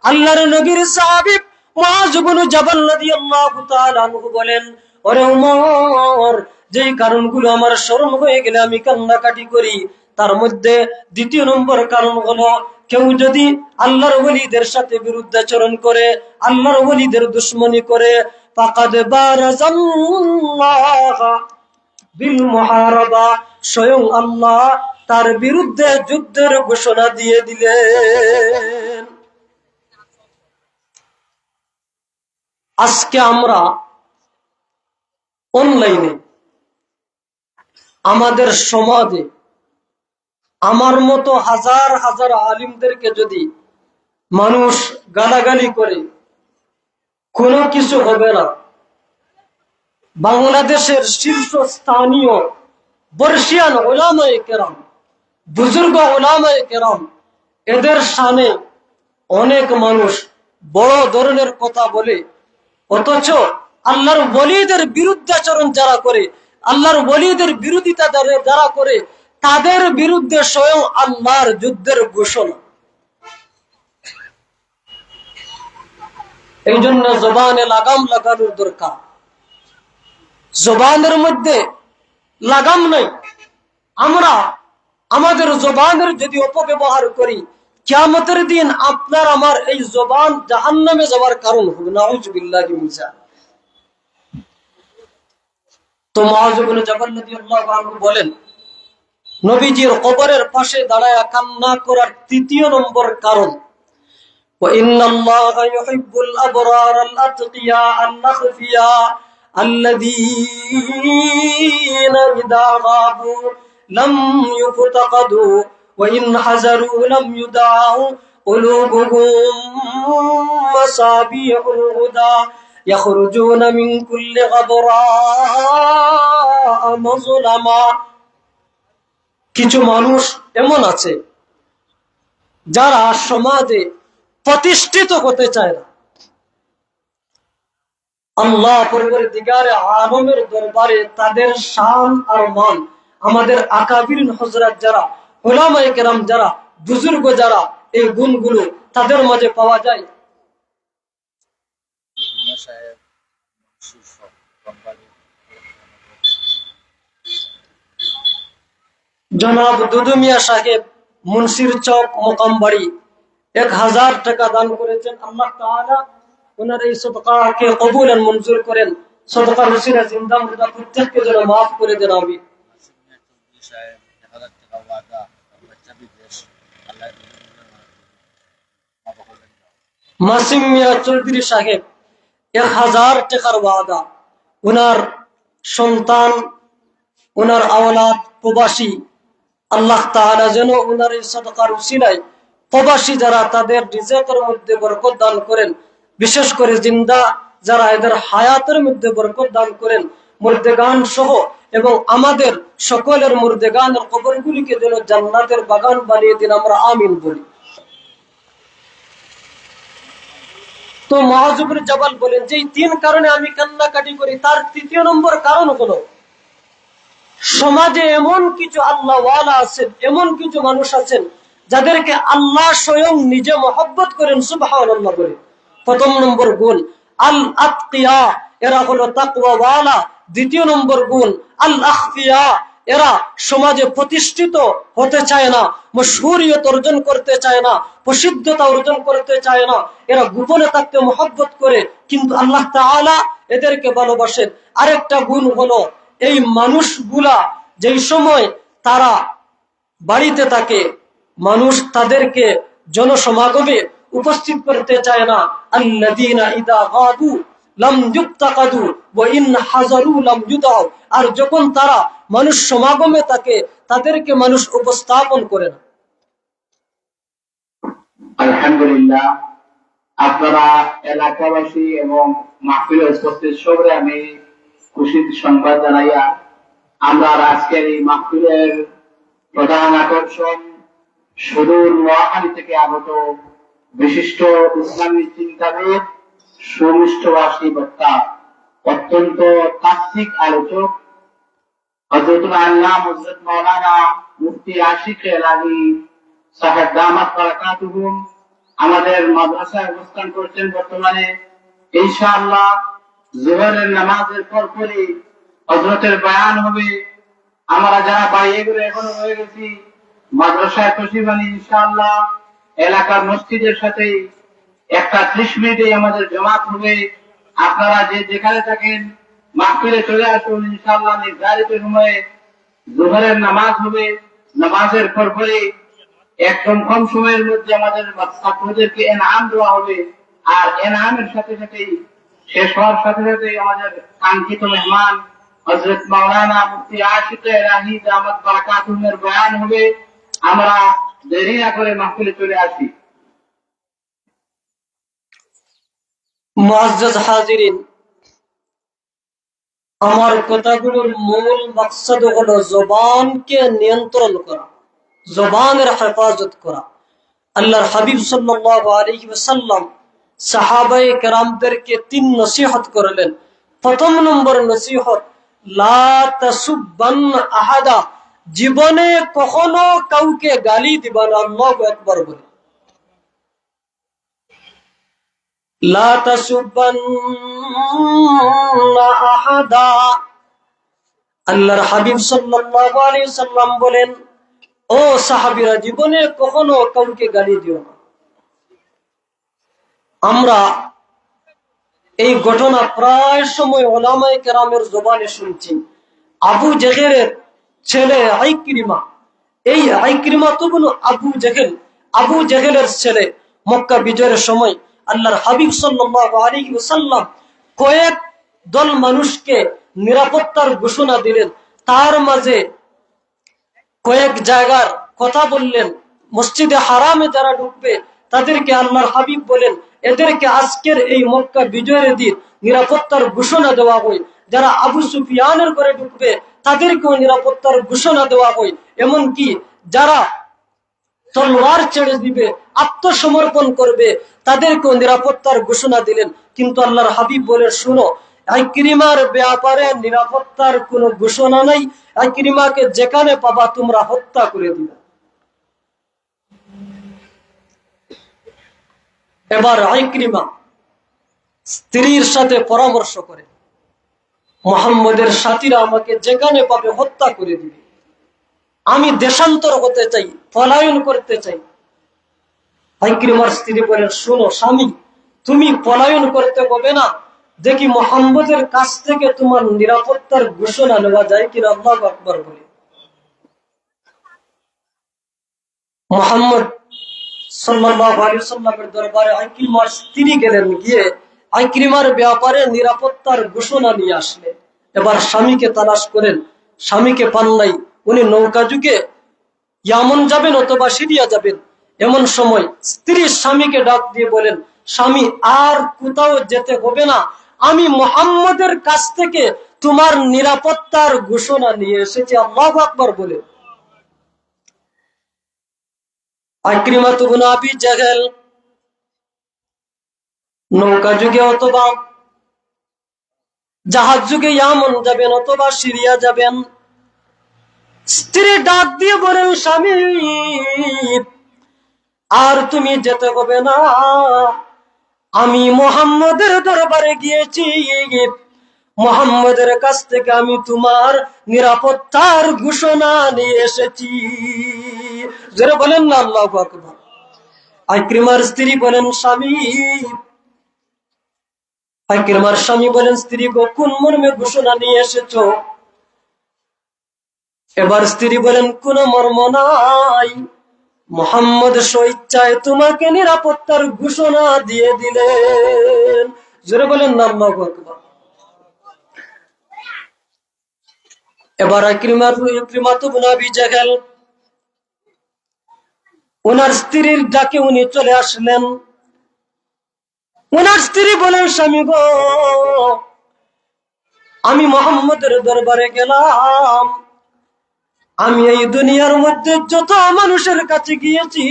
আল্লাহর নবীর সাহাবী মুআজ ইবনে জাবাল রাদিয়াল্লাহু তাআলা আনহু বলেন, ওরে ওমর, যেই কারণগুলো আমার স্মরণ হয়ে গেলে আমি কান্নাকাটি করি, তার মধ্যে 2য় নম্বর কারণ হলো, কেউ যদি আল্লাহর ওলিদের সাথে বিরুদ্ধাচরণ করে, আল্লাহর ওলিদের দুশমনি করে, ফাকাদ বারাজাল্লাহা বিল মুহারাবা, স্বয়ং আল্লাহ তার বিরুদ্ধে যুদ্ধের ঘোষণা দিয়ে দিলেন। আজকে আমরা অনলাইনে আমাদের সমাজে আমার মতো হাজার হাজার আলিমদেরকে যদি মানুষ গালাগালি করে, কোনো কিছু হবে না। বাংলাদেশের শীর্ষস্থানীয় বর্ষিয়ান উলামায়ে কেরাম, বুজুর্গ উলামায়ে কেরাম, এদের শানে অনেক মানুষ বড় ধরনের কথা বলে, অথচ আল্লাহর ওলিদের বিরুদ্ধাচরণ যারা করে, আল্লাহর ওলিদের বিরোধিতা যারা করে, তাদের বিরুদ্ধে স্বয়ং আল্লাহর যুদ্ধের ঘোষণা। এই জন্য জবানে লাগাম লাগানোর দরকার। জবানের মধ্যে লাগাম নাই। আমরা আমাদের জবানের যদি অপব্যবহার করি, কিয়ামতের দিন আপনার আমার এই জবান জাহান্নামে যাওয়ার কারণ হবে। নাউজুবিল্লাহি মিন যালিক। তো মুআয ইবনে জাবাল রাদিয়াল্লাহু আনহু বলেন, নবীজির কবরের পাশে দাঁড়ায় কান্না করার তৃতীয় নম্বর কারণ, وَإِنَّ اللَّهَ يُحِبُّ الْأَبْرَارَ الْأَتْقِيَاءَ الْأَخْفِيَاءَ الَّذِينَ إِذَا غَابُوا لَمْ يُفْتَقَدُوا وَإِنْ حَزَرُوا لَمْ يُدَاعُوا قُلُوبُهُم مَّصَابِيحُ الْهُدَى يَخْرُجُونَ مِنْ كُلِّ غَبْرَاءٍ مُظْلَمًا। কিছু মানুষ এমন আছে যারা সমাজে প্রতিষ্ঠিত হতে চায় না। আল্লাহ পরবর্তীকারে আলমের দরবারে তাদের শান আর মান, আমাদের আকাবিরিন হযরত যারা, উলামায়ে কেরাম যারা, বুজুর্গ যারা, এই গুণগুলো তাদের মাঝে পাওয়া যায়। জনাব দুদু মিয়া সাহেব, মুন্সির চক, মোকামবাড়ি, 1000 টাকা দান করেছেন। আল্লাহ তাআলা ওনার এই সদকাকে কবুল আর মঞ্জুর করেন। সদকার ওসিলা জিন্দা মুর্দা প্রত্যেককে যেন মাফ করে দেন, আমিন। মাসিম মিয়া চৌধুরী সাহেব, 1000 টাকার ওয়াদা। ওনার সন্তান, ওনার আওলাদ প্রবাসী, আল্লাহ তাআলা যেন ওনার এই সদকার উসিলায় প্রবাসী যারা, তাদের রিজেকের মধ্যে বরকত দান করেন। বিশেষ করে জিন্দা যারা, এদের হায়াতের মধ্যে বরকত দান করেন। মুর্দেগান সহ এবং আমাদের সকলের মুর্দেগানের কবরগুলিকে যেন জান্নাতের বাগান বানিয়ে দিন, আমরা আমিন বলি। তো মুআয ইবনে জাবাল বলেন যে 3 কারণে আমি কান্নাকাটি করি, তার তৃতীয় নম্বর কারণ হলো সমাজে এমন কিছু আল্লাহওয়ালা আছেন, এমন কিছু মানুষ আছেন যাদেরকে আল্লাহ স্বয়ং নিজে মহব্বত করেন, সুবহানাল্লাহ বলে। প্রথম নম্বর গুণ আল আতকিয়া, এরা হলো তাকওয়াওয়ালা। দ্বিতীয় নম্বর গুণ আল আখফিয়া, এরা সমাজে প্রতিষ্ঠিত হতে চায় না, মশহুরিয়ত অর্জন করতে চায় না, প্রসিদ্ধতা অর্জন করতে চায় না। এরা গোপনে থাকতে মহব্বত করে, কিন্তু আল্লাহ তাআলা এদেরকে ভালোবাসেন। আরেকটা গুণ হলো এই মানুষগুলা যেই সময় তারা বাড়িতে থাকে, মানুষ তাদেরকে জনসমাগমে উপস্থিত করতে চায় না। আল্লাযীনা ইযা গাবু লাম ইউফতাকাদু ওয়া ইন হাজারু লাম ইউদাউ। আর যখন তারা মানুষ সমাগমে থাকে, তাদেরকে মানুষ উপস্থাপন করে না। আলহামদুলিল্লাহ, আপনারা এলাকাবাসী এবং মাহফিলে উপস্থিত সবাই আমি খুশির সংবাদ জানাইয়া আমরা আজকের এই মাহফিলের প্রধান আকর্ষণ সুদূর নোয়াখালী থেকে আগত বিশিষ্ট ইসলামী চিন্তাবিদ, সুমিষ্টভাষী বক্তা, অত্যন্ত তাত্ত্বিক আলোচক হযরতুল আল্লামা হযরত মাওলানা মুফতি আশিক এলাহী সাহেব দামাত বারাকাতুহুম আমাদের মাদ্রাসায় অবস্থান করছেন বর্তমানে। ইনশাআল্লাহ যোহরের নামাজের পরপরই হযরতের বয়ান হবে। আমরা যারা বাইরে ঘুরে এখনো রয়ে গেছি মাদ্রাসায় তশরিফানি, ইনশাআল্লাহ এলাকার মসজিদের সাথে একটা 30 মিনিটেই আমাদের জামাত হবে। আপনারা যে যেখানে থাকেন মাহফিলে চলে আসুন। ইনশাআল্লাহ নির্ধারিত সময়ে যোহরের নামাজ হবে। নামাজের পরপরই একদম কম সময়ের মধ্যে আমাদের ছাত্রদেরকে এনাম দেওয়া হবে। আর এনামের সাথে সাথেই শেষ হওয়ার সাথে সাথে আমাদের কাঙ্ক্ষিত মেহমান হযরত মাওলানা মুফতি আশিক এলাহী দামাত বারাকাতুহুমের বয়ান হবে। আমরা দেরি না করে মাহফিলে চলে আসি। মুআজ্জাজ হাজিরিন, আমার কথাগুলোর মূল মাকসাদ হলো জবানকে নিয়ন্ত্রণ করা, জবানের হেফাজত করা। আল্লাহর হাবিব সাল্লাল্লাহু আলাইহি ওয়াসাল্লাম সাহাবায়ে কেরামদেরকে 3 নসিহত করলেন। প্রথম নম্বর নসিহত, লা তাসুব্বান্না আহাদা, জীবনে কখনো কাউকে গালি দিবা না। আল্লাহু আকবার বলে। লা তাসুব্বান্না আহাদা, আল্লাহর হাবিব সাল্লাল্লাহু আলাইহি সাল্লাম বলেন, ও সাহাবীরা, জীবনে কখনো কাউকে গালি দিও না। আমরা এই ঘটনা প্রায় সময় উলামায়ে কেরামের জবানে শুনছি। আবু জেহেলের ছেলে ইকরিমা, এই ইকরিমা তো কোনো আবু জেহেলের ছেলে। মক্কা বিজয়ের সময় আল্লাহর হাবিব সাল্লাল্লাহু আলাইহি ওয়াসাল্লাম কয়েক দল মানুষকে নিরাপত্তার ঘোষণা দিলেন। তার মাঝে কয়েক জায়গার কথা বললেন। মসজিদে হারামে যারা ঢুকবে তাদেরকে আল্লাহর হাবিব বলেন, এদেরকে আজকের এই মক্কা বিজয়ের দিন নিরাপত্তার ঘোষণা দেওয়া হয়। যারা আবু সুফিয়ানের ঘরে ঢুকবে তাদেরকেও নিরাপত্তার ঘোষণা দেওয়া হয়। এমনকি যারা তলোয়ার ছেড়ে দিবে, আত্মসমর্পণ করবে, তাদেরকেও নিরাপত্তার ঘোষণা দিলেন। কিন্তু আল্লাহর হাবিব বলে, শুনো, ইকরিমার ব্যাপারে নিরাপত্তার কোনো ঘোষণা নাই। ইকরিমাকে যেখানে পাবা তোমরা হত্যা করে দিবে। এবার ইকরিমা স্ত্রীর সাথে পরামর্শ করে, মুহাম্মদের সাথীরা আমাকে যেখানে পাবে হত্যা করে দিবে। আমি দেশান্তর হতে চাই, পলায়ন করতে চাই। ইকরিমার স্ত্রী বলেন, শোনো স্বামী, তুমি পলায়ন করতে হবে না, দেখি মুহাম্মদের কাছ থেকে তোমার নিরাপত্তার ঘোষণা নেওয়া যায় কিনা। আল্লাহু আকবার বলে মুহাম্মদ সাল্লাল্লাহু আলাইহি ওয়াসাল্লামের দরবারে ইকরিমার স্ত্রী গেলেন, গিয়ে ইকরিমার ব্যাপারে নিরাপত্তার ঘোষণা নিয়ে আসলেন। এবার স্বামীকে তালাশ করেন, স্বামীকে পান নাই। উনি নৌকা যুগে ইয়ামন যাবেন অথবা সিরিয়া যাবেন। এমন সময় স্ত্রী স্বামীকে ডাক দিয়ে বলেন, স্বামী, আর কোথাও যেতে হবে না, আমি মুহাম্মদের কাছ থেকে তোমার নিরাপত্তার ঘোষণা নিয়ে এসেছি। আল্লাহু আকবার বলে ইকরিমা ইবনে আবি জাহল নৌকা যুগে অথবা জাহাজ যুগে ইয়ামন যাবেন অথবা সিরিয়া যাবেন। স্ত্রী ডাক দিয়ে বলেন, স্বামী, আর তুমি যেতে হবে না, আমি মুহাম্মদের দরবারে গিয়েছি, মুহাম্মদের কাছ থেকে আমি তোমার নিরাপত্তার ঘোষণা নিয়ে এসেছি। যারা বলেন না আল্লাহু আকবার। ইকরিমার স্ত্রী বলেন, স্বামী, ইকরিমার স্বামী বলেন, স্ত্রী গো, কোন মর্মে ঘোষণা নিয়ে এসেছো? এবার স্ত্রী বলেন, কোন মর্ম নাই, মুহাম্মদ স্বেচ্ছায় তোমাকে নিরাপত্তার ঘোষণা দিয়ে দিলেন। জোরে বলেন না আল্লাহু আকবার। এবার ইকরিমা ইবনে আবি জাহল ওনার স্ত্রীর ডাকে উনি চলে আসলেন। ওনার স্ত্রী বলেন, স্বামী গো, আমি মুহাম্মদের দরবারে গেলাম, আমি এই দুনিয়ার মধ্যে যত মানুষের কাছে গিয়েছি,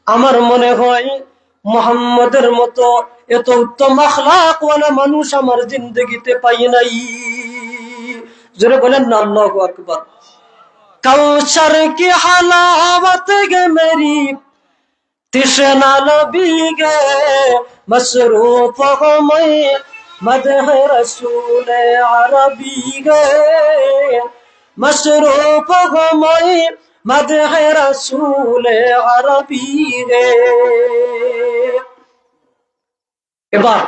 আমার মনে হয় মুহাম্মদের মতো এত উত্তম আখলাকওয়ালা মানুষ আমার জিন্দেগিতে পাই নাই। জোরে বলেন না আল্লাহু আকবার। কাউসার কি হালাওয়াত গে মেরি তৃষ্ণা নবী গে, মসরূফ হো मैं मदह रसूल अरबी गे, मसरूफ हो मैं मदह रसूल अरबी गे। এবার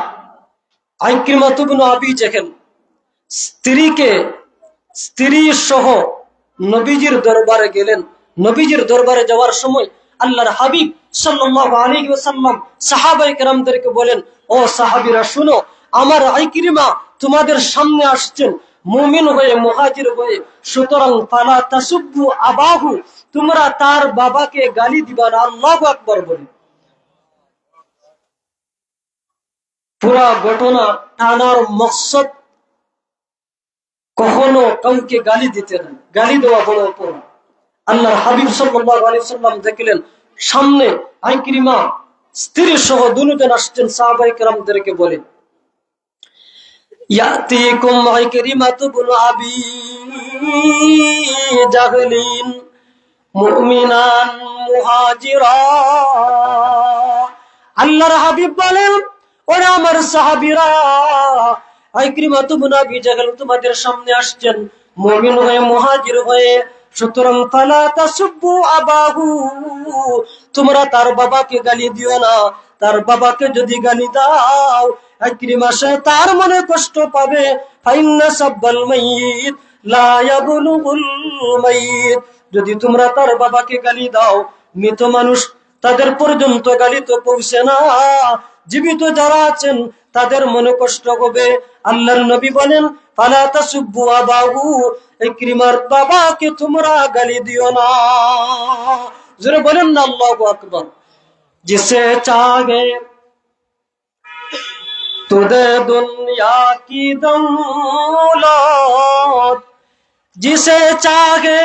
ইকরিমা ইবনে আবি জাহল স্ত্রী সহ নবীজির দরবারে গেলেন। নবীজির দরবারে যাওয়ার সময় আল্লাহর হাবিব সাল্লাল্লাহু আলাইহি ওয়াসাল্লাম সাহাবায়ে কেরামদেরকে বলেন, ও সাহাবীরা, শুনো, আমার ইকরিমা তোমাদের সামনে আসছেন মুমিন হয়ে, মুহাজির হয়ে, সুতরাং ফালা তাসুব্বু আবাহু, তোমরা তার বাবাকে গালি দিবা না। আল্লাহু আকবার বলে পুরা ঘটনা টানার মকসদ কখনো কাউকে গালি দিতে না, গালি দেওয়া বড় অপরাধ। আল্লাহর হাবিব সাল্লাল্লাহু আলাইহি ওয়াসাল্লাম দেখলেন সামনে ইকরিমা স্ত্রী সহ দুজন আসছেন। সাহাবায়ে কেরামদেরকে বলেন, ইয়াতিকুম ইকরিমা ইবনে আবি জাহলিন মুমিনান মুহাজিরা। আল্লাহর হাবিব বলেন, ওরা আমার সাহাবীরা, ইকরিমা ইবনে আবি জাহল তোমাদের সামনে আসছেন মুমিন হয়ে মুহাজির হয়ে। সুতরাং ফালা তাসুব্বু আবাহু, তোমরা তার বাবাকে গালি দিও না। তার বাবাকে যদি গালি দাও ইকরিমা সে তার মনে কষ্ট পাবে। ফাইন্না সাব্বাল মাইয়িত লা ইয়াবলুগুল মাইয়িত, যদি তোমরা তার বাবাকে গালি দাও, মৃত মানুষ তাদের পর্যন্ত গালি তো পৌঁছে না, জীবিত যারা আছেন তাদের মনে কষ্ট হবে। আল্লাহর নবী বলেন ফালা তাসুব্বু আবাহু, ইকরিমার বাবাকে তোমরা গালি দিও না। জোরে বলেন না আল্লাহু আকবার। जिसे चाहे तो दे दुनिया की दौलत, जिसे चाहे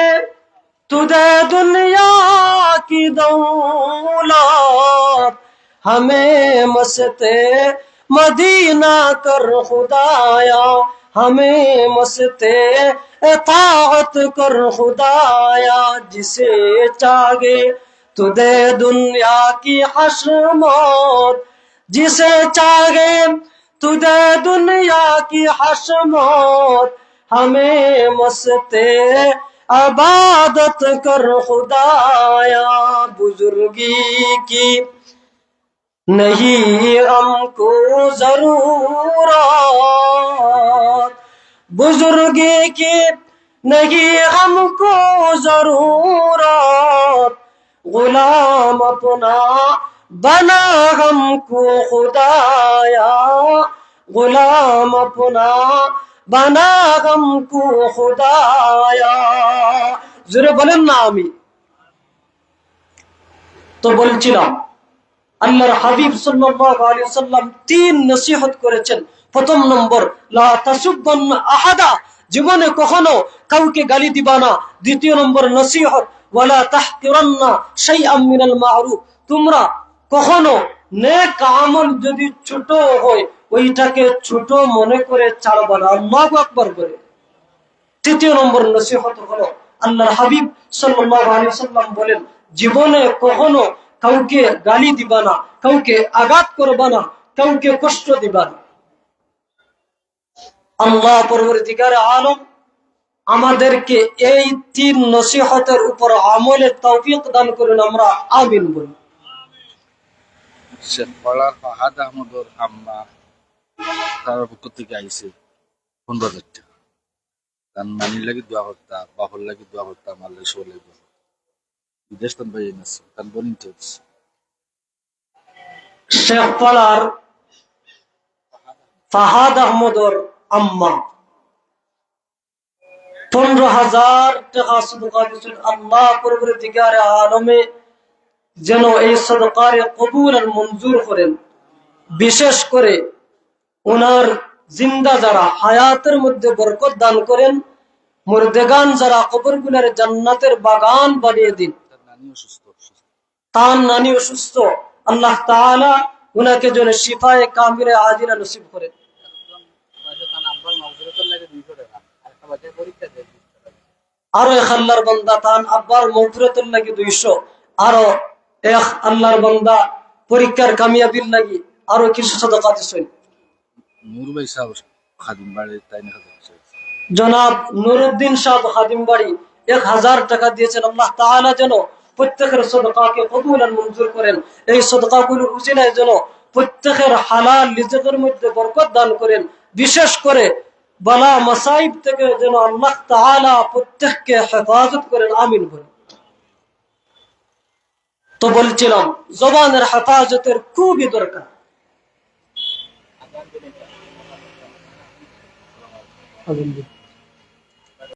तो दे दुनिया की दौलत, हमें मस्ते मदीना कर खुदाया, हमें मस्ते इताअत कर खुदाया। जिसे चाहे तो दे दुनिया की हशमत, जिसे चाहे तो दे दुनिया की हशमत, हमें मस्ते इबादत कर खुदाया। बुजुर्गी की नहीं हमको जरूरत, बुजुर्गी की नहीं हमको जरूरत, गुलाम अपना बना हमको खुदाया, गुलाम अपना बना हमको खुदाया। জোরে বলেন না আমি। তো বলছিলাম আল্লাহর হাবিব সাল্লাল্লাহু আলাইহি ওয়াসাল্লাম তিন নসিহত করেছেন। প্রথম নম্বর লা তাসুব্বান্না আহাদা, জীবনে কখনো কাউকে গালি দিবা না। দ্বিতীয় নম্বর নসিহত ওয়ালা তাহকিরান্না শাইআম মিনাল মা'রুফ, তোমরা কখনো নেক আমল যদি ছোট হয় ওইটাকে ছোট মনে করে ছাড়বা না। আল্লাহু আকবার বলে। তৃতীয় নম্বর নসিহত হলো আল্লাহর হাবিব সাল্লাল্লাহু আলাইহি ওয়াসাল্লাম বলেন জীবনে কখনো কাউকে গালি দিবা না, কাউকে আঘাত করবা না, কাউকে কষ্ট দিবা না। আল্লাহ পরবর্তীকার আলম আমাদেরকে এই তিন নসিহতের উপর আমলের তৌফিক দান করুন, আমরা আমিন বলি। শেখ পলার ফাহাদ আহমদর আম্মা তার পক্ষ থেকে আইছে 15,000 টাকা। তার নানির লাগি দোয়া করতা, বাপর লাগি দোয়া করতা, আমার লাগি সবার লাগি দোয়া করতা। বিদেশ তান ভাই আছে, তার বোনিং চলছে। শেখ পলার ফাহাদ আহমদর আম্মা 15,000 টাকা সদকা দিয়েছেন। আল্লাহ পরবর্তীকার আলমে যেন এই সদকার কবুল আর মঞ্জুর করেন। বিশেষ করে ওনার জিন্দা যারা হায়াতের মধ্যে বরকত দান করেন, মুর্দেগান যারা কবরগুলোর জান্নাতের বাগান বানিয়ে দিন। তার নানি অসুস্থ, আল্লাহ তাআলা ওনাকে যেন শিফায়ে কামিলে আজিলা নসিব করেন। আরো এক আল্লাহর বান্দা তান আব্বার মাগফিরাতের লাগি 200, আরো এক আল্লাহর বান্দা পরীক্ষার কামিয়াবির লাগি আরো কিছু সাদাকা দিছেন। নূর ভাই সাহেব খাদিম বাড়ি তাই না, জনাব নুরউদ্দিন সাহেব খাদিম বাড়ি 1000 টাকা দিয়েছেন। আল্লাহ তাআলা যেন প্রত্যেকের সদকাকে কবুল আর মঞ্জুর করেন। এই সদকাগুলোর উসিলায় যেন প্রত্যেকের হালাল রিজকের মধ্যে বরকত দান করেন। বিশেষ করে বালা মাসাইব থেকে যেন আল্লাহ তাআলা প্রত্যেককে হেফাজত করেন, আমিন বলেন। তো বলছিলাম জবানের হেফাজতের খুবই দরকার।